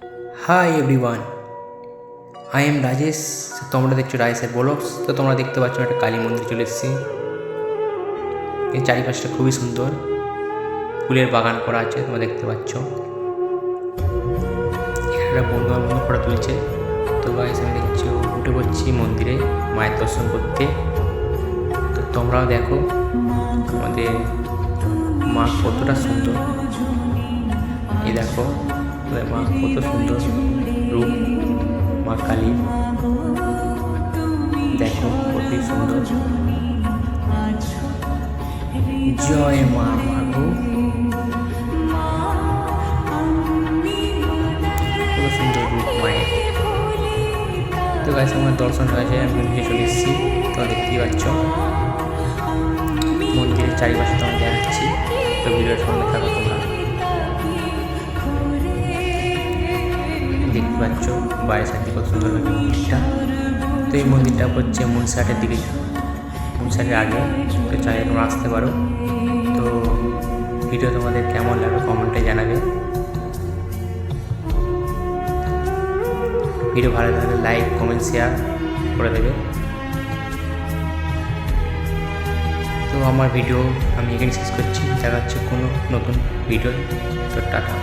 Hi everyone, I am Rajesh. তোমরা দেখছো রাজেশের blogs. তো তোমরা দেখতে পাচ্ছ একটা কালী মন্দির চলে এসেছি। এই চারিপাশটা খুবই সুন্দর, ফুলের বাগান করা আছে, তোমরা দেখতে পাচ্ছ। একটা বন্ধু আমার বন্ধু ফটো তুলছে। তো গাইস আমি দেখছি উঠে পড়ছি মন্দিরে মায়ের দর্শন করতে। তো তোমরাও দেখো আমাদের মা কতটা সুন্দর। এই দেখো আমাদের মা কত সুন্দর রূপ, মা কালী। দেখো কতই সুন্দর। জয় মা মাগো, কত সুন্দর রূপ মায়ের। তো গাছ আমার দর্শন হয়েছে, আমি মন্দিরে চলে এসেছি। তোমরা দেখতেই পাচ্ছ মন্দিরের চারিপাশে তোমার দেখাচ্ছি। তো ভিডিওর সঙ্গে থাকো তোমরা। দেখতে পাচ্ছ বাইরের সাথে কত সুন্দর লাগে মন্দিরটা। তো এই মন্দিরটা হচ্ছে মুনসাটের দিকে, মুনসাটের আগে। তো চাইলে তোমরা আসতে পারো। তো ভিডিও তোমাদের কেমন লাগে কমেন্টে জানাবে। ভিডিও ভালো লাগলে লাইক কমেন্ট শেয়ার করে দেবে। তো আমার ভিডিও আমি এখানে শেষ করছি। দেখা হচ্ছে কোনো নতুন ভিডিও। তো টাটা।